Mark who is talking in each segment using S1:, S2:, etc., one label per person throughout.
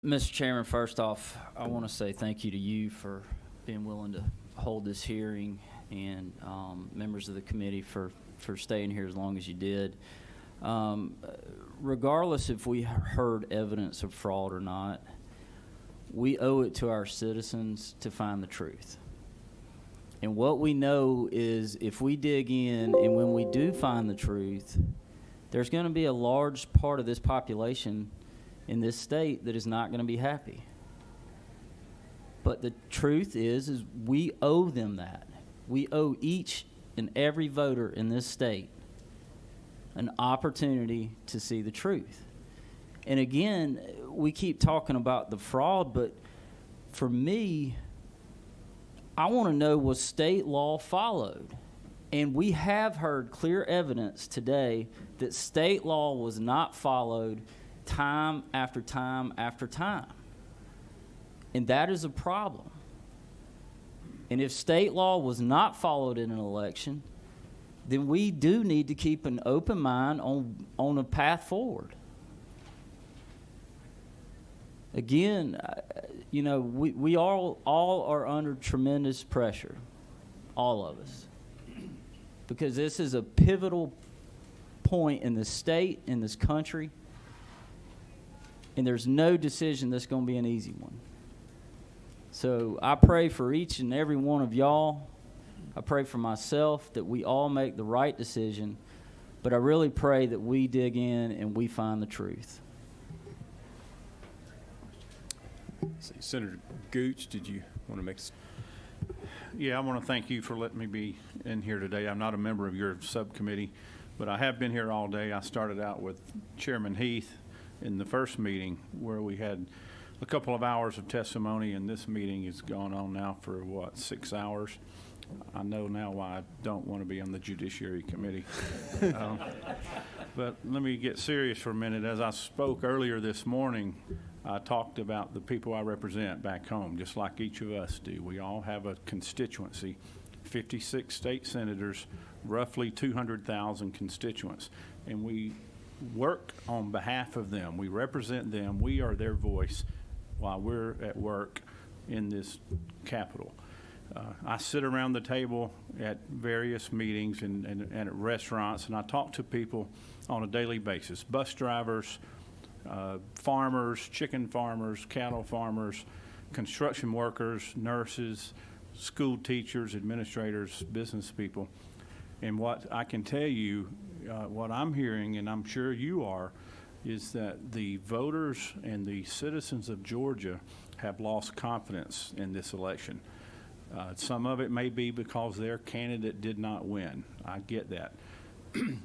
S1: Mr. Chairman, first off, I want to say thank you to you for being willing to hold this hearing, and members of the committee for staying here as long as you did. Regardless if we heard evidence of fraud or not, we owe it to our citizens to find the truth. And what we know is if we dig in and when we do find the truth, there's going to be a large part of this population in this state that is not going to be happy. But the truth is we owe them that. We owe each and every voter in this state an opportunity to see the truth. And again, we keep talking about the fraud, but for me, I want to know, was state law followed? And we have heard clear evidence today that state law was not followed time after time after time. And that is a problem. And if state law was not followed in an election, then we do need to keep an open mind on a path forward. Again, we all are under tremendous pressure, all of us, because this is a pivotal point in the state, in this country, and there's no decision that's going to be an easy one. So I pray for each and every one of y'all. I pray for myself that we all make the right decision, but I really pray that we dig in and we find the truth.
S2: Senator Gooch, did you want to make?
S3: Yeah, I want to thank you for letting me be in here today. I'm not a member of your subcommittee, but I have been here all day. I started out with Chairman Heath in the first meeting where we had a couple of hours of testimony, and this meeting has gone on now for, 6 hours? I know now why I don't want to be on the Judiciary Committee. But let me get serious for a minute. As I spoke earlier this morning, I talked about the people I represent back home, just like each of us do. We all have a constituency, 56 state senators, roughly 200,000 constituents, and we work on behalf of them. We represent them. We are their voice while we're at work in this Capitol. I sit around the table at various meetings and at restaurants, and I talk to people on a daily basis, bus drivers, farmers, chicken farmers, cattle farmers, construction workers, nurses, school teachers, administrators, business people. And what I can tell you, what I'm hearing, and I'm sure you are, is that the voters and the citizens of Georgia have lost confidence in this election. Some of it may be because their candidate did not win. I get that.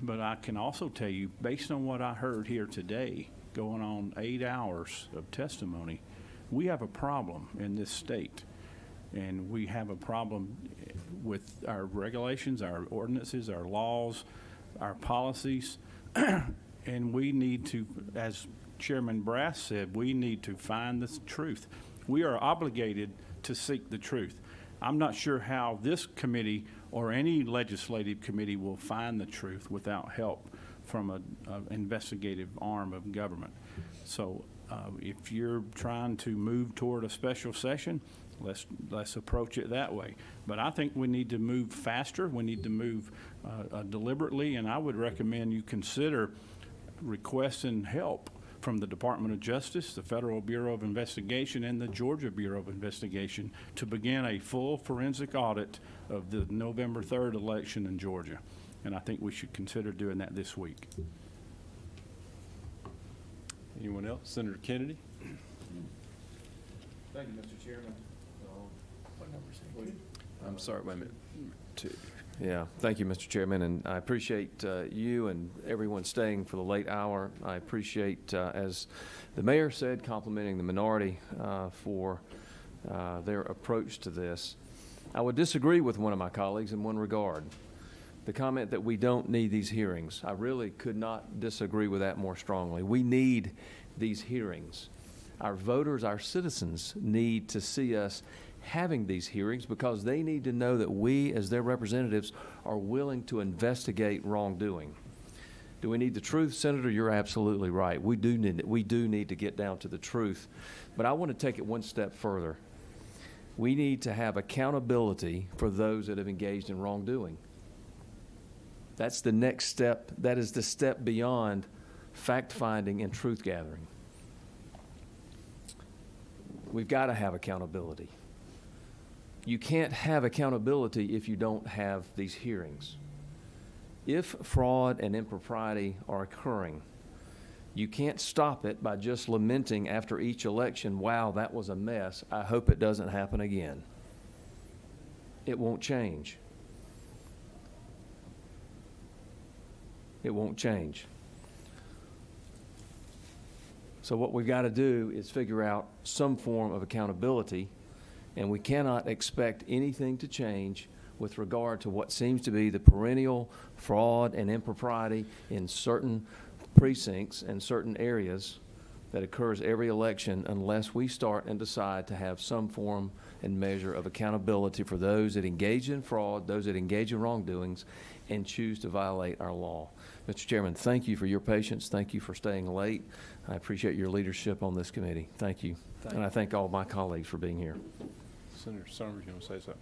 S3: But I can also tell you, based on what I heard here today, going on 8 hours of testimony, we have a problem in this state. And we have a problem with our regulations, our ordinances, our laws, our policies. And we need to, as Chairman Brass said, we need to find the truth. We are obligated to seek the truth. I'm not sure how this committee or any legislative committee will find the truth without help from an investigative arm of government. So if you're trying to move toward a special session, let's approach it that way. But I think we need to move faster. We need to move deliberately, and I would recommend you consider requesting help from the Department of Justice, the Federal Bureau of Investigation, and the Georgia Bureau of Investigation to begin a full forensic audit of the November 3rd election in Georgia. And I think we should consider doing that this week.
S2: Anyone else? Senator Kennedy?
S4: Thank you, Mr. Chairman. What number is it?
S2: I'm sorry, wait a minute. 2.
S4: Yeah, thank you, Mr. Chairman, and I appreciate you and everyone staying for the late hour. I appreciate, as the mayor said, complimenting the minority for their approach to this. I would disagree with one of my colleagues in one regard. The comment that we don't need these hearings. I really could not disagree with that more strongly. We need these hearings. Our voters, our citizens need to see us having these hearings because they need to know that we, as their representatives, are willing to investigate wrongdoing. Do we need the truth, Senator? You're absolutely right. We do need to get down to the truth. But I want to take it one step further. We need to have accountability for those that have engaged in wrongdoing. That's the next step. That is the step beyond fact-finding and truth-gathering. We've got to have accountability. You can't have accountability if you don't have these hearings. If fraud and impropriety are occurring, you can't stop it by just lamenting after each election, wow, that was a mess. I hope it doesn't happen again. It won't change. It won't change. So what we've got to do is figure out some form of accountability, and we cannot expect anything to change with regard to what seems to be the perennial fraud and impropriety in certain precincts and certain areas that occurs every election unless we start and decide to have some form and measure of accountability for those that engage in fraud, those that engage in wrongdoings, and choose to violate our law. Mr. Chairman, thank you for your patience. Thank you for staying late. I appreciate your leadership on this committee. Thank you. And I thank all my colleagues for being here.
S2: Senator Summers, you want to say something?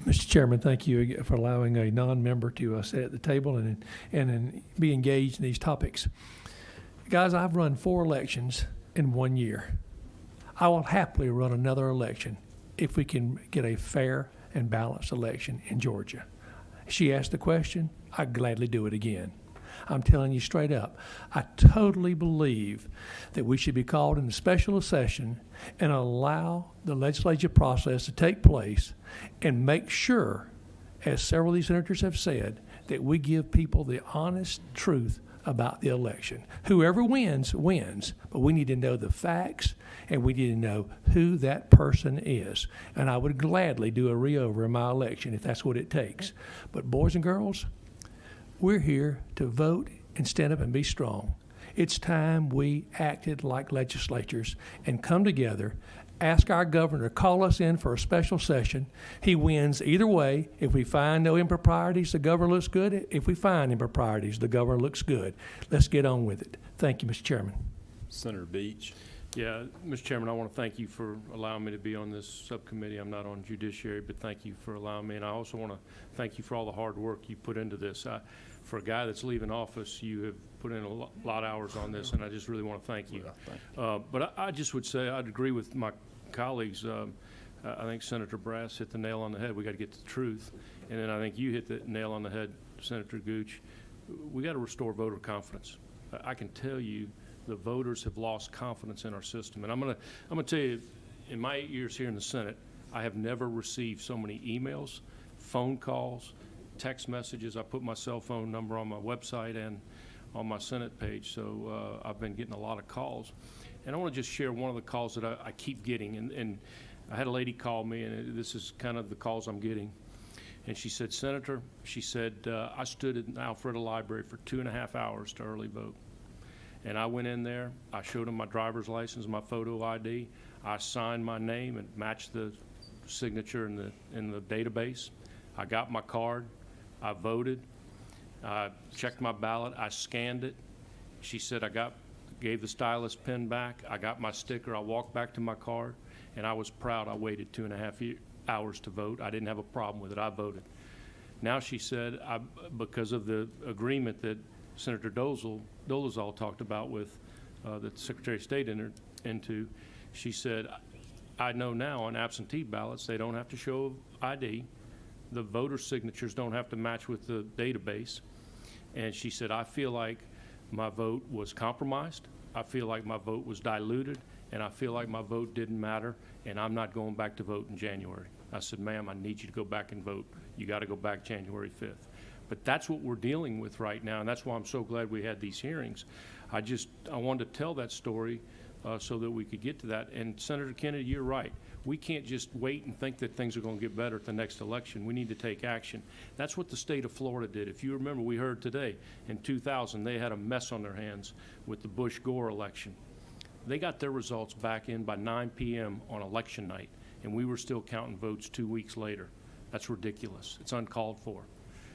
S5: Mr. Chairman, thank you for allowing a non-member to sit at the table and be engaged in these topics. Guys, I've run 4 elections in 1 year. I will happily run another election if we can get a fair and balanced election in Georgia. She asked the question, I'd gladly do it again. I'm telling you straight up, I totally believe that we should be called into special session and allow the legislative process to take place and make sure, as several of these senators have said, that we give people the honest truth about the election. Whoever wins, wins, but we need to know the facts and we need to know who that person is. And I would gladly do a re-over in my election if that's what it takes. But boys and girls, we're here to vote and stand up and be strong. It's time we acted like legislatures and come together, ask our governor to call us in for a special session. He wins either way. If we find no improprieties, the governor looks good. If we find improprieties, the governor looks good. Let's get on with it. Thank you, Mr. Chairman.
S2: Senator Beach.
S6: Yeah, Mr. Chairman, I want to thank you for allowing me to be on this subcommittee. I'm not on judiciary, but thank you for allowing me. And I also want to thank you for all the hard work you put into this. For a guy that's leaving office, you have put in a lot of hours on this, and I just really want to thank you. But I just would say I'd agree with my colleagues. I think Senator Brass hit the nail on the head. We got to get the truth. And then I think you hit the nail on the head, Senator Gooch. We got to restore voter confidence. I can tell you the voters have lost confidence in our system. And I'm gonna tell you, in my 8 years here in the Senate, I have never received so many emails, phone calls, text messages. I put my cell phone number on my website and on my Senate page, so I've been getting a lot of calls. And I want to just share one of the calls that I keep getting. And I had a lady call me, and this is kind of the calls I'm getting. And she said, Senator, she said, I stood in Alpharetta Library for 2.5 hours to early vote. And I went in there, I showed them my driver's license, my photo ID. I signed my name and matched the signature in the database. I got my card, I voted, I checked my ballot, I scanned it. She said gave the stylus pen back, I got my sticker, I walked back to my car, and I was proud I waited 2.5 hours to vote. I didn't have a problem with it, I voted. Now she said, because of the agreement that Senator Dolezal talked about with the Secretary of State entered into, she said, I know now on absentee ballots, they don't have to show ID. The voter signatures don't have to match with the database. And she said, I feel like my vote was compromised. I feel like my vote was diluted. And I feel like my vote didn't matter. And I'm not going back to vote in January. I said, ma'am, I need you to go back and vote. You got to go back January 5th. But that's what we're dealing with right now, and that's why I'm so glad we had these hearings. I wanted to tell that story so that we could get to that. And Senator Kennedy, you're right. We can't just wait and think that things are going to get better at the next election. We need to take action. That's what the state of Florida did. If you remember, we heard today, in 2000, they had a mess on their hands with the Bush-Gore election. They got their results back in by 9 p.m. on election night, and we were still counting votes 2 weeks later. That's ridiculous. It's uncalled for.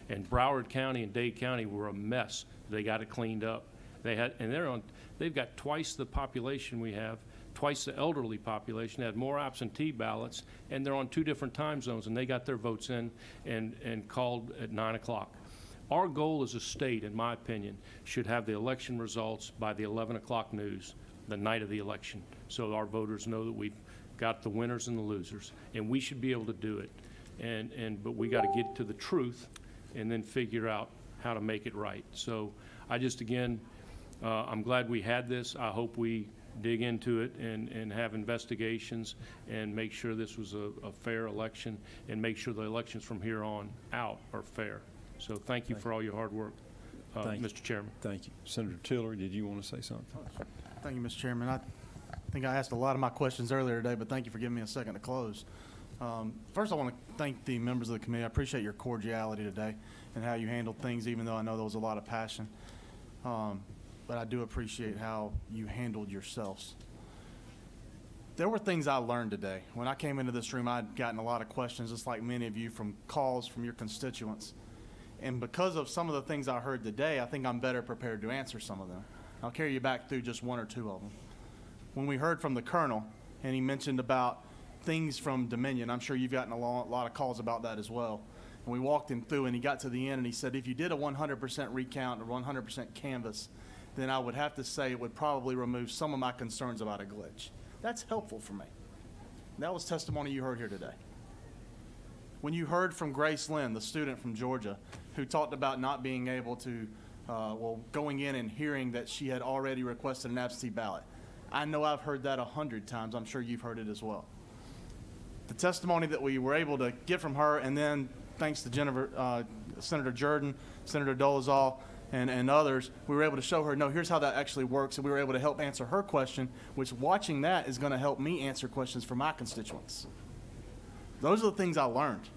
S6: And Broward County and Dade County were a mess. They got it cleaned up. They've got twice the population we have, twice the elderly population, had more absentee ballots, and they're on 2 different time zones, and they got their votes in and called at 9 o'clock. Our goal as a state, in my opinion, should have the election results by the 11 o'clock news, the night of the election, so our voters know that we've got the winners and the losers, and we should be able to do it. But we got to get to the truth and then figure out how to make it right. So I just, again, I'm glad we had this. I hope we dig into it and have investigations and make sure this was a fair election and make sure the elections from here on out are fair. So thank you for all your hard work,
S2: Thank you.
S6: Mr. Chairman.
S2: Thank you. Senator Tillery, did you want to say something?
S7: Thank you, Mr. Chairman. I think I asked a lot of my questions earlier today, but thank you for giving me a second to close. First, I want to thank the members of the committee. I appreciate your cordiality today and how you handled things, even though I know there was a lot of passion. But I do appreciate how you handled yourselves. There were things I learned today. When I came into this room, I'd gotten a lot of questions, just like many of you, from calls from your constituents. And because of some of the things I heard today, I think I'm better prepared to answer some of them. I'll carry you back through just 1 or 2 of them. When we heard from the colonel, and he mentioned about things from Dominion, I'm sure you've gotten a lot of calls about that as well. And we walked him through, and he got to the end, and he said, if you did a 100% recount or 100% canvass, then I would have to say it would probably remove some of my concerns about a glitch. That's helpful for me. That was testimony you heard here today. When you heard from Grace Lynn, the student from Georgia, who talked about not being able to, going in and hearing that she had already requested an absentee ballot. I know I've heard that 100 times. I'm sure you've heard it as well. The testimony that we were able to get from her, and then thanks to Senator Jordan, Senator Dolezal, and others, we were able to show her, no, here's how that actually works, and we were able to help answer her question, which watching that is going to help me answer questions for my constituents. Those are the things I learned.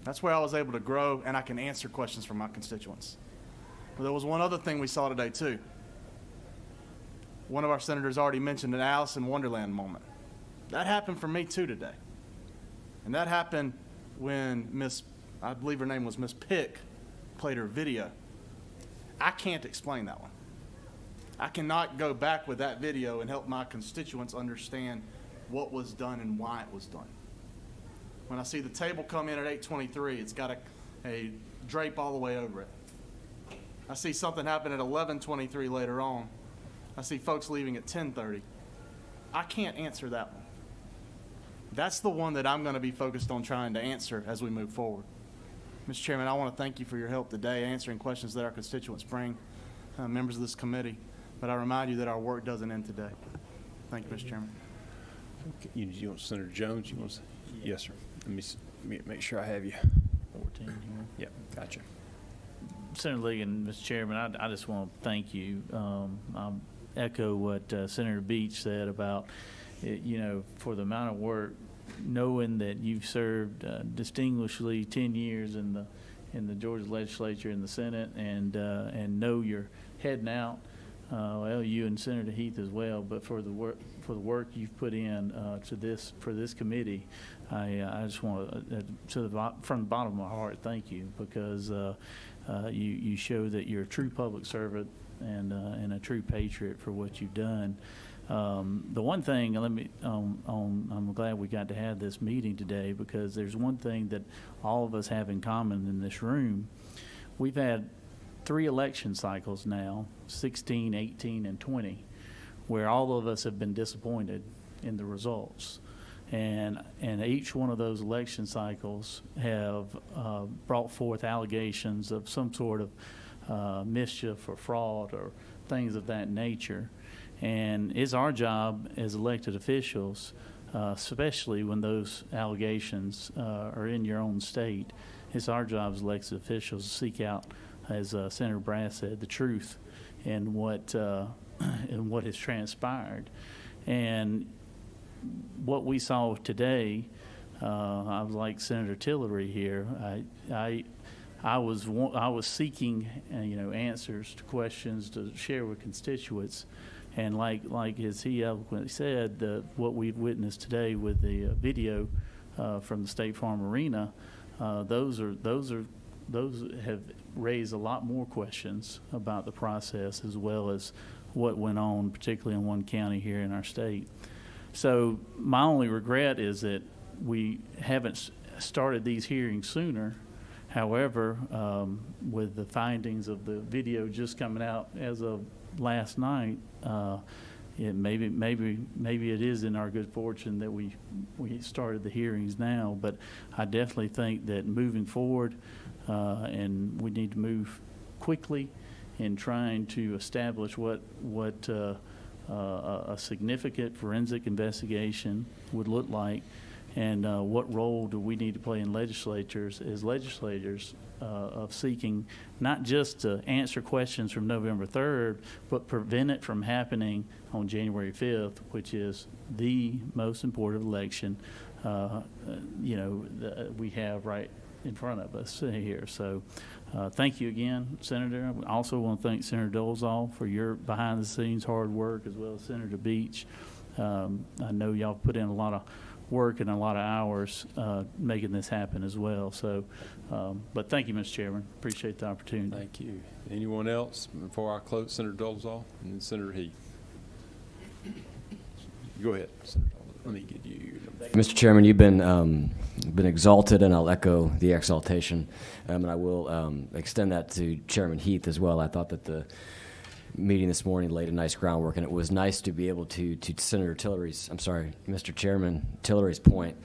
S7: That's where I was able to grow, and I can answer questions from my constituents. But there was one other thing we saw today, too. One of our senators already mentioned an Alice in Wonderland moment. That happened for me, too, today. And that happened when I believe her name was Miss Pick, played her video. I can't explain that one. I cannot go back with that video and help my constituents understand what was done and why it was done. When I see the table come in at 8:23, it's got a drape all the way over it. I see something happen at 11:23 later on. I see folks leaving at 10:30. I can't answer that one. That's the one that I'm going to be focused on trying to answer as we move forward. Mr. Chairman, I want to thank you for your help today answering questions that our constituents bring, members of this committee. But I remind you that our work doesn't end today. Thank you, Mr. Chairman.
S2: Okay, you want Senator Jones? You want to? Yes, sir. Let me make sure I have you.
S1: 14 here.
S2: Yep, gotcha.
S1: Senator Ligon, Mr. Chairman, I just want to thank you. I'll echo what Senator Beach said about, for the amount of work, knowing that you've served distinguishedly 10 years in the Georgia legislature in the Senate, and know you're heading out. Well, you and Senator Heath as well, but for the work you've put in for this committee, I just want to, from the bottom of my heart, thank you, because you show that you're a true public servant and a true patriot for what you've done. The one thing, I'm glad we got to have this meeting today, because there's one thing that all of us have in common in this room. We've had 3 election cycles now, 16, 18, and 20, where all of us have been disappointed in the results. And each one of those election cycles have brought forth allegations of some sort of mischief or fraud or things of that nature. And it's our job as elected officials, especially when those allegations are in your own state, it's our job as elected officials to seek out, as Senator Brass said, the truth and what has transpired. And what we saw today, I was like Senator Tillery here. I was seeking answers to questions to share with constituents, and like as he eloquently said, what we've witnessed today with the video from the State Farm Arena, those are
S8: those have raised a lot more questions about the process as well as what went on, particularly in one county here in our state. So my only regret is that we haven't started these hearings sooner. However, with the findings of the video just coming out as of last night, maybe it is in our good fortune that we started the hearings now. But I definitely think that moving forward, and we need to move quickly in trying to establish what a significant forensic investigation would look like, and what role do we need to play in legislators of seeking not just to answer questions from November 3rd, but prevent it from happening on January 5th, which is the most important election we have right in front of us here. So thank you again, Senator. I also want to thank Senator Dolezal for your behind-the-scenes hard work, as well as Senator Beach. I know y'all put in a lot of work and a lot of hours making this happen as well. So, but thank you, Mr. Chairman. Appreciate the opportunity.
S2: Thank you. Anyone else before I close? Senator Dolezal and then Senator Heath. Go ahead, Senator Dolezal. Let me get you.
S9: Mr. Chairman, you've been exalted, and I'll echo the exaltation, and I will extend that to Chairman Heath as well. I thought that the meeting this morning laid a nice groundwork, and it was nice to be able to Mr. Chairman Tillery's point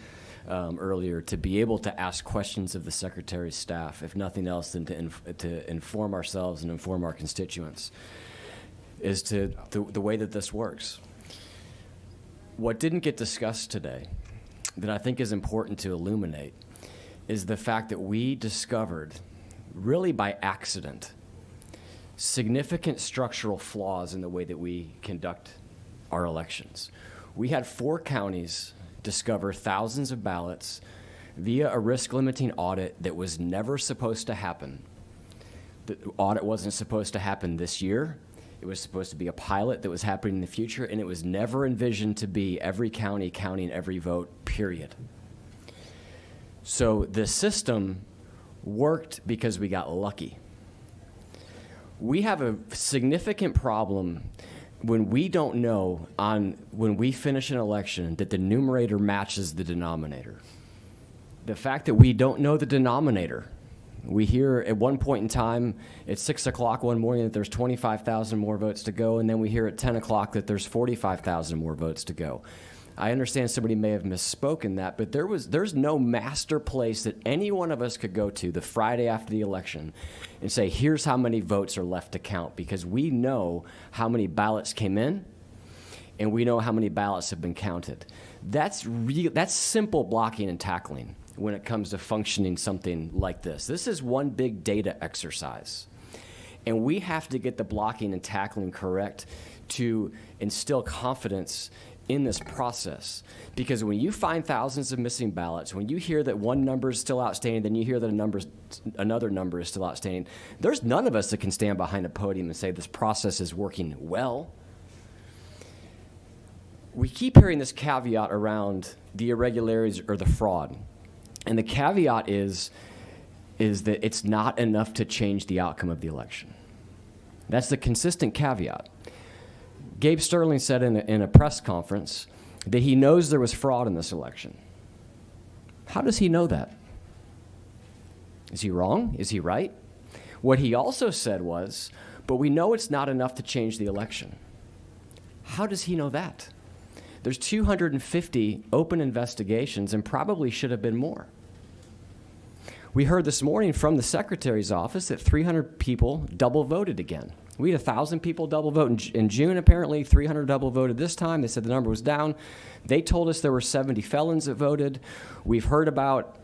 S9: earlier, to be able to ask questions of the Secretary's staff, if nothing else than to inform ourselves and inform our constituents, is to the way that this works. What didn't get discussed today that I think is important to illuminate is the fact that we discovered, really by accident, significant structural flaws in the way that we conduct our elections. We had 4 counties discover thousands of ballots via a risk-limiting audit that was never supposed to happen. The audit wasn't supposed to happen this year. It was supposed to be a pilot that was happening in the future, and it was never envisioned to be every county counting every vote, period. So the system worked because we got lucky. We have a significant problem when we don't know when we finish an election that the numerator matches the denominator. The fact that we don't know the denominator. We hear at one point in time at 6 o'clock one morning that there's 25,000 more votes to go, and then we hear at 10 o'clock that there's 45,000 more votes to go. I understand somebody may have misspoken that, but there's no master place that any one of us could go to the Friday after the election and say, here's how many votes are left to count, because we know how many ballots came in and we know how many ballots have been counted. That's simple blocking and tackling when it comes to functioning something like this. This is one big data exercise. And we have to get the blocking and tackling correct to instill confidence in this process. Because when you find thousands of missing ballots, when you hear that one number is still outstanding, then you hear that another number is still outstanding, there's none of us that can stand behind a podium and say this process is working well. We keep hearing this caveat around the irregularities or the fraud. And the caveat is that it's not enough to change the outcome of the election. That's the consistent caveat. Gabe Sterling said in a press conference that he knows there was fraud in this election. How does he know that? Is he wrong? Is he right? What he also said was, but we know it's not enough to change the election. How does he know that? There's 250 open investigations and probably should have been more. We heard this morning from the Secretary's office that 300 people double voted again. We had 1,000 people double vote in June, apparently. 300 double voted this time. They said the number was down. They told us there were 70 felons that voted. We've heard about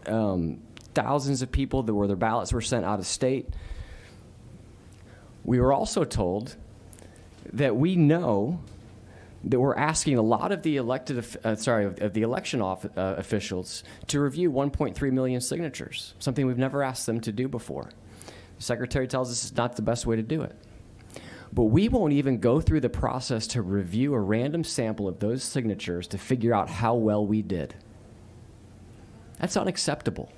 S9: thousands of people where their ballots were sent out of state. We were also told that we know that we're asking a lot of the election officials to review 1.3 million signatures, something we've never asked them to do before. The Secretary tells us it's not the best way to do it. But we won't even go through the process to review a random sample of those signatures to figure out how well we did. That's unacceptable.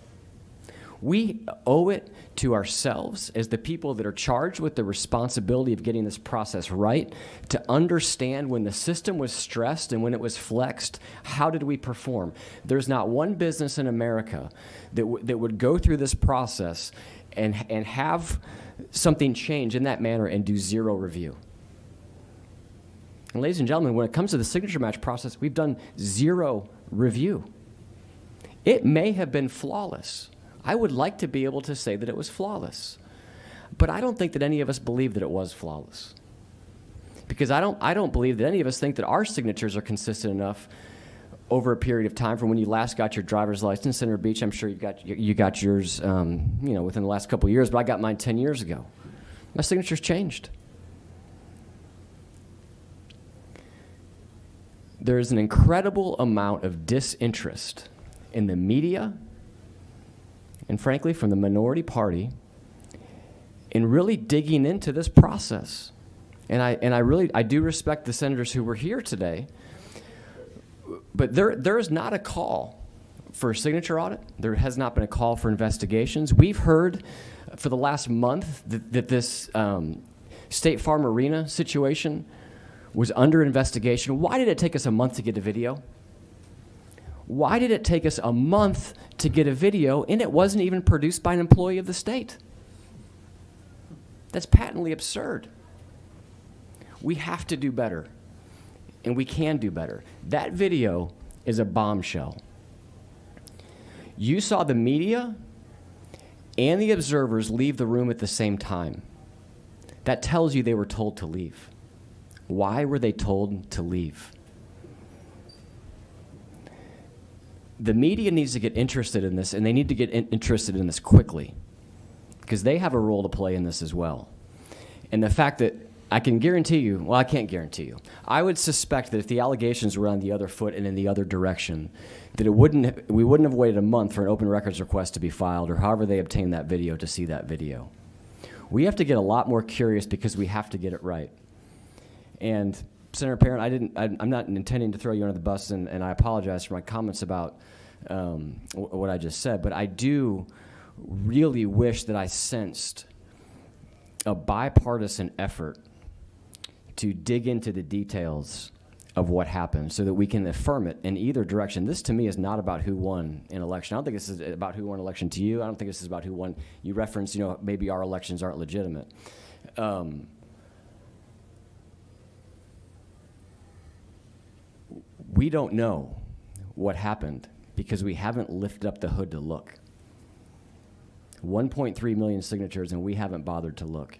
S9: We owe it to ourselves as the people that are charged with the responsibility of getting this process right to understand when the system was stressed and when it was flexed, how did we perform? There's not one business in America that would go through this process and have something change in that manner and do zero review. And ladies and gentlemen, when it comes to the signature match process, we've done zero review. It may have been flawless. I would like to be able to say that it was flawless. But I don't think that any of us believe that it was flawless. Because I don't believe that any of us think that our signatures are consistent enough over a period of time from when you last got your driver's license. Senator Beach, I'm sure you got yours within the last couple of years, but I got mine 10 years ago. My signature's changed. There is an incredible amount of disinterest in the media and, frankly, from the minority party in really digging into this process. And I do respect the senators who were here today, but there is not a call for a signature audit. There has not been a call for investigations. We've heard for the last month that this State Farm Arena situation was under investigation. Why did it take us a month to get a video? Why did it take us a month to get a video and it wasn't even produced by an employee of the state? That's patently absurd. We have to do better, and we can do better. That video is a bombshell. You saw the media and the observers leave the room at the same time. That tells you they were told to leave. Why were they told to leave? The media needs to get interested in this, and they need to get interested in this quickly, because they have a role to play in this as well. And the fact that I can guarantee you, well, I can't guarantee you. I would suspect that if the allegations were on the other foot and in the other direction, that we wouldn't have waited a month for an open records request to be filed, or however they obtained that video to see that video. We have to get a lot more curious because we have to get it right. And Senator Parent, I'm not intending to throw you under the bus, and I apologize for my comments about what I just said, but I do really wish that I sensed a bipartisan effort to dig into the details of what happened so that we can affirm it in either direction. This, to me, is not about who won an election. I don't think this is about who won an election to you. I don't think this is about who won. You referenced, maybe our elections aren't legitimate. We don't know what happened because we haven't lifted up the hood to look. 1.3 million signatures, and we haven't bothered to look.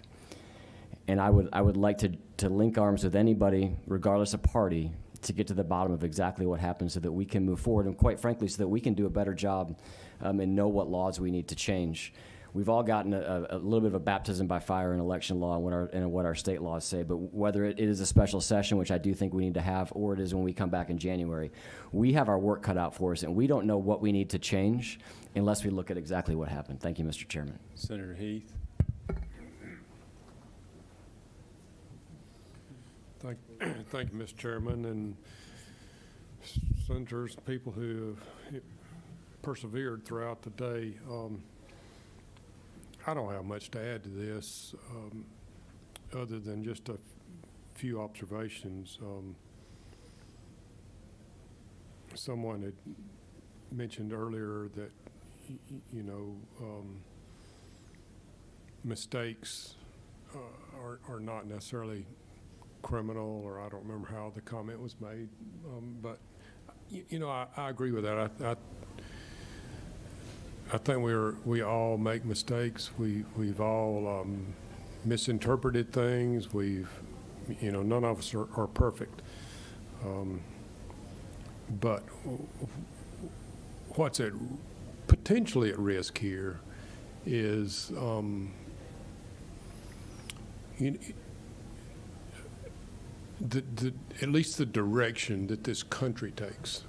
S9: And I would like to link arms with anybody, regardless of party, to get to the bottom of exactly what happened so that we can move forward, and quite frankly, so that we can do a better job and know what laws we need to change. We've all gotten a little bit of a baptism by fire in election law and what our state laws say, but whether it is a special session, which I do think we need to have, or it is when we come back in January, we have our work cut out for us, and we don't know what we need to change unless we look at exactly what happened. Thank you, Mr. Chairman.
S2: Senator Heath.
S6: Thank you, Mr. Chairman, and senators, people who have persevered throughout the day. I don't have much to add to this other than just a few observations. Someone had mentioned earlier that, mistakes are not necessarily criminal, or I don't remember how the comment was made, but I agree with that. I think we all make mistakes. We've all misinterpreted things. None of us are perfect. But what's potentially at risk here is at least the direction that this country takes.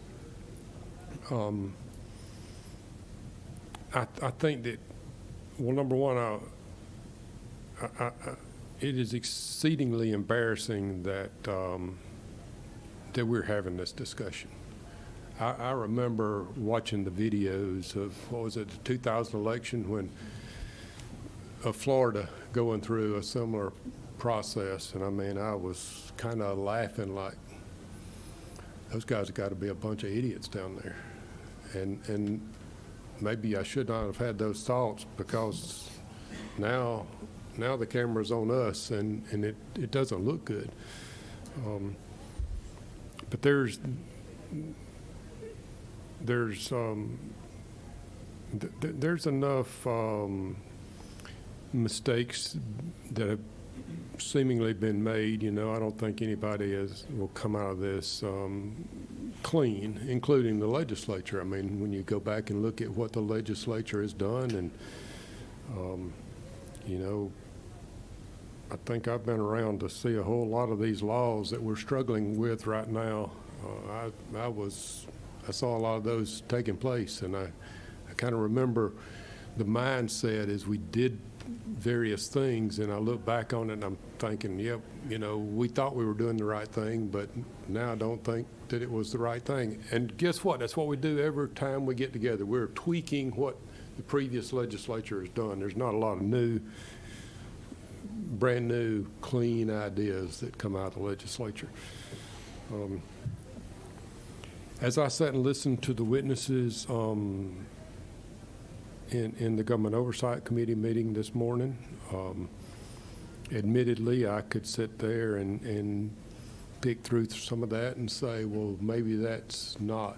S6: I think that, well, number one, it is exceedingly embarrassing that that we're having this discussion.
S10: I remember watching the videos of, what was it, the 2000 election when of Florida going through a similar process. And I mean, I was kind of laughing like, those guys have got to be a bunch of idiots down there. And maybe I should not have had those thoughts, because now the camera's on us, and it doesn't look good. But there's enough mistakes that have seemingly been made. You know, I don't think anybody will come out of this clean, including the legislature. I mean, when you go back and look at what the legislature has done, and you know, I think I've been around to see a whole lot of these laws that we're struggling with right now. I saw a lot of those taking place, and I kind of remember the mindset as we did various things, and I look back on it and I'm thinking, yep, you know, we thought we were doing the right thing, but now I don't think that it was the right thing. And guess what? That's what we do every time we get together. We're tweaking what the previous legislature has done. There's not a lot of brand new, clean ideas that come out of the legislature. As I sat and listened to the witnesses in the Government Oversight Committee meeting this morning, admittedly, I could sit there and pick through some of that and say, well, maybe that's not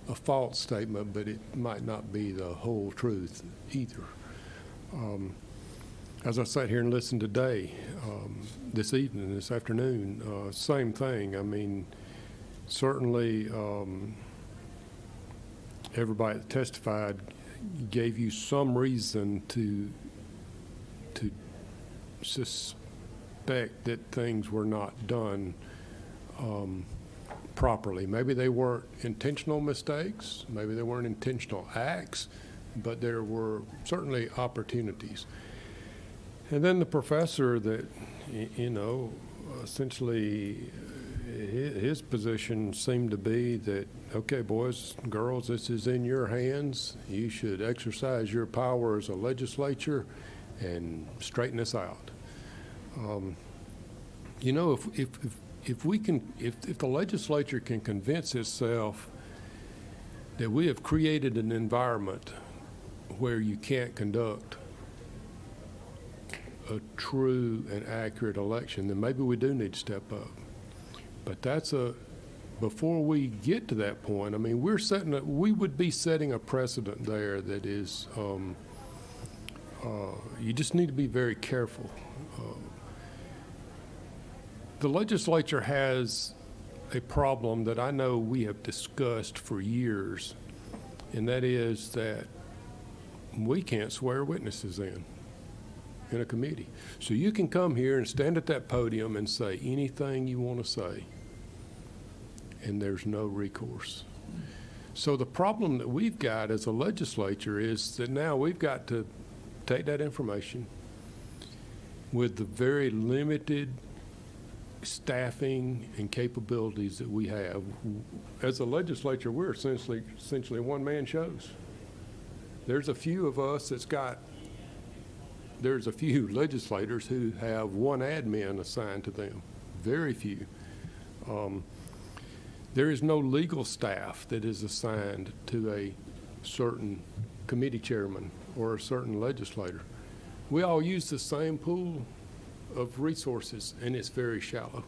S10: a false statement, but it might not be the whole truth either. As I sat here and listened today, this afternoon, same thing. I mean, certainly everybody that testified gave you some reason to suspect that things were not done properly. Maybe they weren't intentional mistakes, maybe they weren't intentional acts, but there were certainly opportunities. And then the professor that, you know, essentially his position seemed to be that, okay, boys and girls, this is in your hands. You should exercise your power as a legislature and straighten this out. You know, if the legislature can convince itself that we have created an environment where you can't conduct a true and accurate election, then maybe we do need to step up. But before we get to that point, I mean, we would be setting a precedent there that is, you just need to be very careful. The legislature has a problem that I know we have discussed for years, and that is that we can't swear witnesses in a committee. So you can come here and stand at that podium and say anything you want to say, and there's no recourse. So the problem that we've got as a legislature is that now we've got to take that information with the very limited staffing and capabilities that we have. As a legislature, we're essentially one-man shows. There's a few of us there's a few legislators who have one admin assigned to them, very few. There is no legal staff that is assigned to a certain committee chairman or a certain legislator. We all use the same pool of resources, and it's very shallow.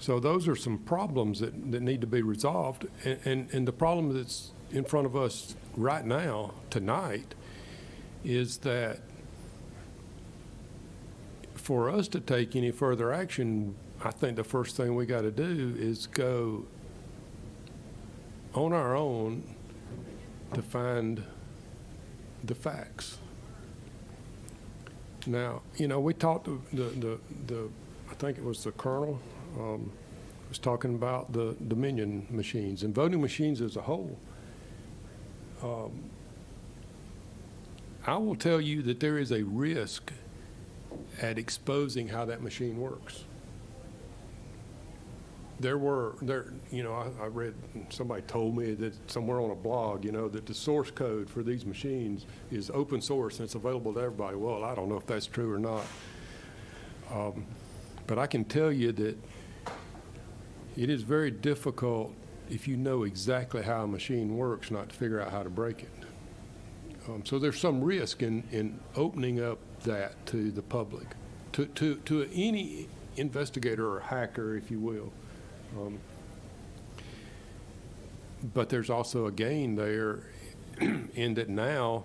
S10: So those are some problems that need to be resolved. And the problem that's in front of us right now, tonight, is that for us to take any further action, I think the first thing we got to do is go on our own to find the facts. Now, you know, we talked to I think it was the colonel was talking about the Dominion machines and voting machines as a whole. I will tell you that there is a risk at exposing how that machine works. I read, somebody told me that somewhere on a blog, that the source code for these machines is open source and it's available to everybody. Well, I don't know if that's true or not. But I can tell you that it is very difficult, if you know exactly how a machine works, not to figure out how to break it. So there's some risk in opening up that to the public, to any investigator or hacker, if you will. But there's also a gain there in that now,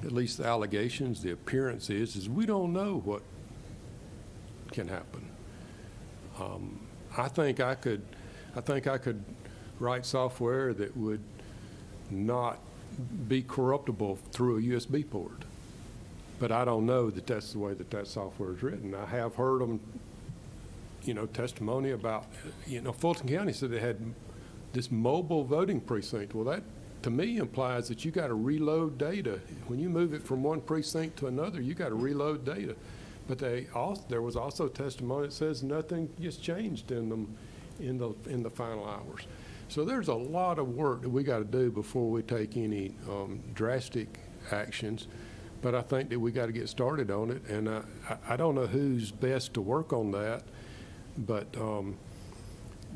S10: at least the allegations, the appearance is we don't know what can happen. I think I could write software that would not be corruptible through a USB port. But I don't know that that's the way that software is written. I have heard them, testimony about, Fulton County said they had this mobile voting precinct. Well, that to me implies that you got to reload data. When you move it from one precinct to another, you got to reload data. But there was also testimony that says nothing gets changed in them in the final hours. So there's a lot of work that we got to do before we take any drastic actions. But I think that we got to get started on it, and I don't know who's best to work on that, but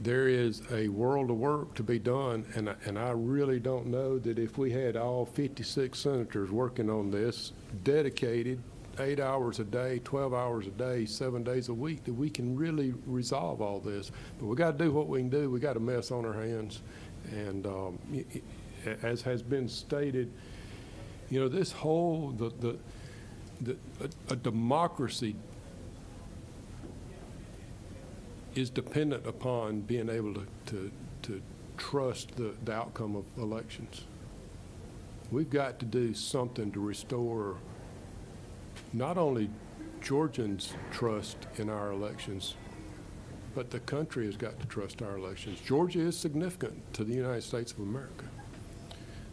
S10: there is a world of work to be done, and I really don't know that if we had all 56 senators working on this, dedicated 8 hours a day, 12 hours a day, 7 days a week, that we can really resolve all this. But we got to do what we can do. We got a mess on our hands, and as has been stated, this whole a democracy is dependent upon being able to trust the outcome of elections. We've got to do something to restore not only Georgians' trust in our elections, but the country has got to trust our elections. Georgia is significant to the United States of America.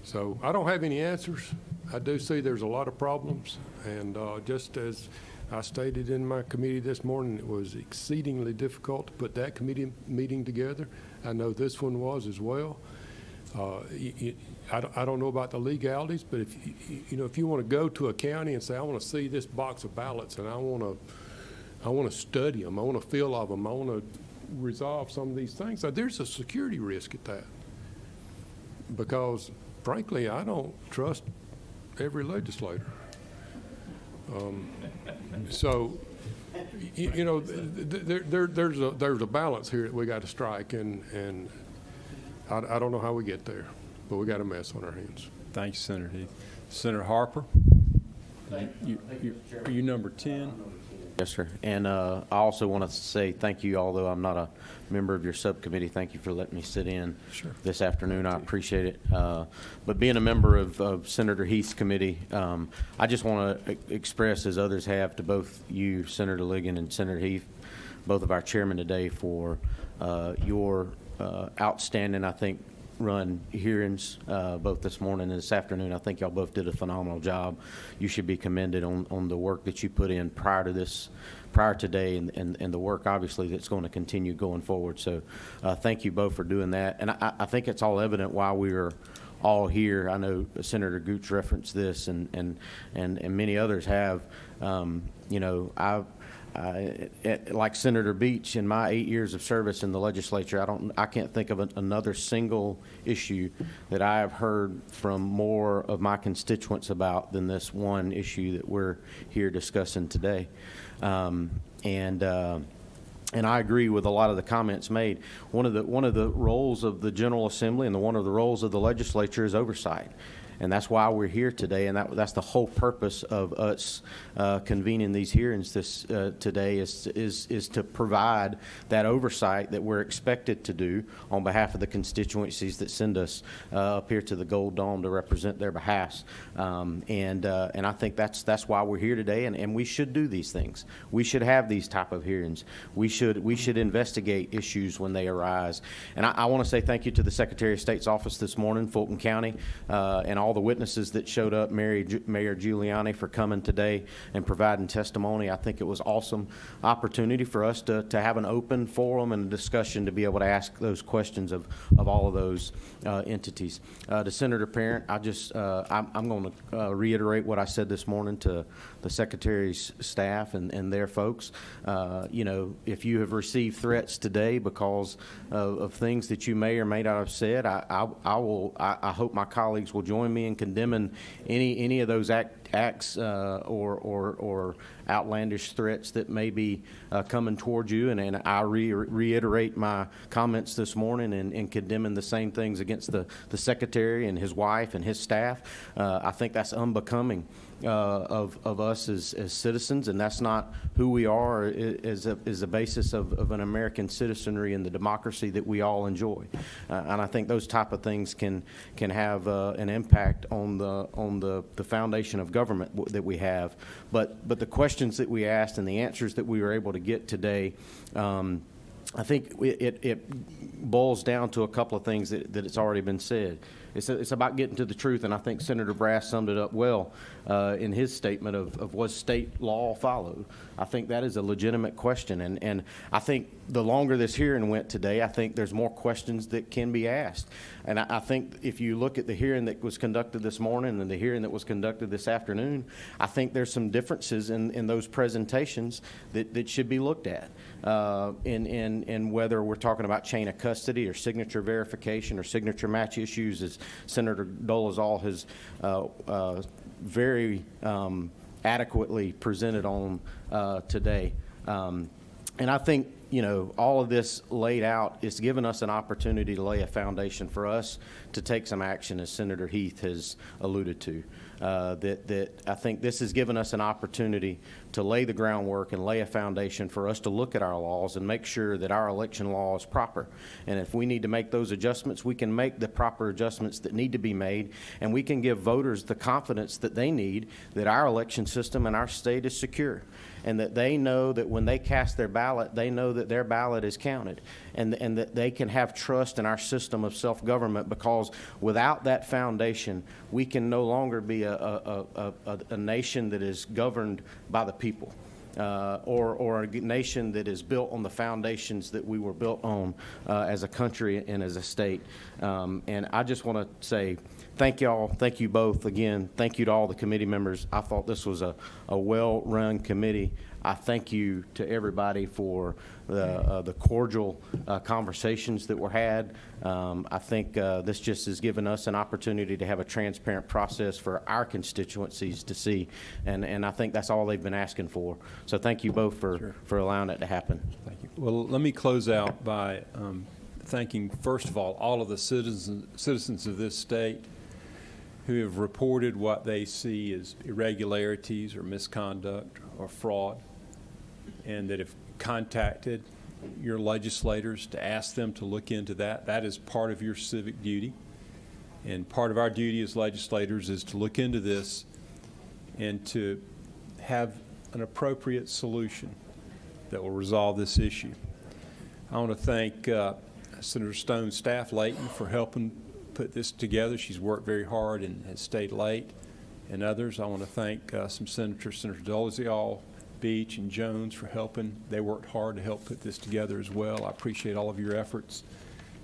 S10: So I don't have any answers. I do see there's a lot of problems, and just as I stated in my committee this morning, it was exceedingly difficult to put that committee meeting together. I know this one was as well. I don't know about the legalities, but if you want to go to a county and say, I want to see this box of ballots and I want to study them, I want to feel of them, I want to resolve some of these things, there's a security risk at that. Because frankly, I don't trust every legislator. So, there's a balance here that we got to strike, and I don't know how we get there, but we got a mess on our hands.
S2: Thank you, Senator Heath. Senator Harper? Are you number 10?
S11: Yes, sir. And I also want to say thank you, although I'm not a member of your subcommittee. Thank you for letting me sit in this afternoon. I appreciate it. But being a member of Senator Heath's committee, I just want to express, as others have, to both you, Senator Ligon, and Senator Heath, both of our chairmen today, for your outstanding, I think, run hearings both this morning and this afternoon. I think y'all both did a phenomenal job. You should be commended on the work that you put in prior today, and the work obviously that's going to continue going forward. So thank you both for doing that. And I think it's all evident why we're all here. I know Senator Gooch referenced this, and many others have. Like Senator Beach, in my 8 years of service in the legislature, I can't think of another single issue that I have heard from more of my constituents about than this one issue that we're here discussing today. And I agree with a lot of the comments made. One of the roles of the General Assembly and one of the roles of the legislature is oversight. And that's why we're here today, and that's the whole purpose of us convening these hearings today is to provide that oversight that we're expected to do on behalf of the constituencies that send us up here to the Gold Dome to represent their behalfs. And I think that's why we're here today, and we should do these things. We should have these type of hearings. We should investigate issues when they arise. And I want to say thank you to the Secretary of State's office this morning, Fulton County, and all all the witnesses that showed up, Mayor Giuliani for coming today and providing testimony. I think it was awesome opportunity for us to have an open forum and a discussion to be able to ask those questions of all of those entities. To Senator Parent, I'm going to reiterate what I said this morning to the Secretary's staff and their folks. If you have received threats today because of things that you may or may not have said, I hope my colleagues will join me in condemning any of those acts or outlandish threats that may be coming towards you. And I reiterate my comments this morning in condemning the same things against the Secretary and his wife and his staff. I think that's unbecoming of us as citizens, and that's not who we are as a basis of an American citizenry and the democracy that we all enjoy. And I think those type of things can have an impact on the foundation of government that we have. But the questions that we asked and the answers that we were able to get today, I think it boils down to a couple of things that it's already been said. It's about getting to the truth, and I think Senator Brass summed it up well in his statement of was state law followed. I think that is a legitimate question, and I think the longer this hearing went today, I think there's more questions that can be asked. And I think if you look at the hearing that was conducted this morning and the hearing that was conducted this afternoon, I think there's some differences in those presentations that should be looked at. In whether we're talking about chain of custody or signature verification or signature match issues, as Senator Dolezal has very adequately presented on today. And I think, all of this laid out is giving us an opportunity to lay a foundation for us to take some action, as Senator Heath has alluded to. That I think this has given us an opportunity to lay the groundwork and lay a foundation for us to look at our laws and make sure that our election law is proper. And if we need to make those adjustments, we can make the proper adjustments that need to be made, and we can give voters the confidence that they need that our election system and our state is secure, and that they know that when they cast their ballot, they know that their ballot is counted, and that they can have trust in our system of self-government, because without that foundation, we can no longer be a nation that is governed by the people, or a nation that is built on the foundations that we were built on as a country and as a state. And I just want to say thank y'all. Thank you both again. Thank you to all the committee members. I thought this was a well-run committee. I thank you to everybody for the cordial conversations that were had. I think this just has given us an opportunity to have a transparent process for our constituencies to see, and I think that's all they've been asking for. So thank you both for allowing it to happen.
S2: Thank you. Well, let me close out by thanking, first of all of the citizens of this state who have reported what they see as irregularities or misconduct or fraud, and that have contacted your legislators to ask them to look into that. That is part of your civic duty. And part of our duty as legislators is to look into this and to have an appropriate solution that will resolve this issue. I want to thank Senator Stone's staff, Layton, for helping put this together. She's worked very hard and has stayed late, and others. I want to thank some senators, Senator Dolezal, Beach, and Jones, for helping. They worked hard to help put this together as well. I appreciate all of your efforts.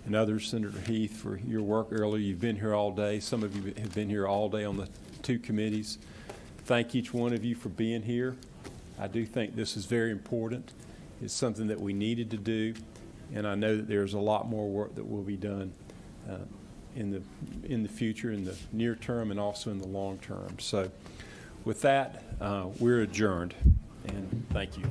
S2: And others, Senator Heath, for your work earlier. You've been here all day. Some of you have been here all day on the two committees. Thank each one of you for being here. I do think this is very important. It's something that we needed to do, and I know that there's a lot more work that will be done in the future, in the near term, and also in the long term. So with that, we're adjourned, and thank you.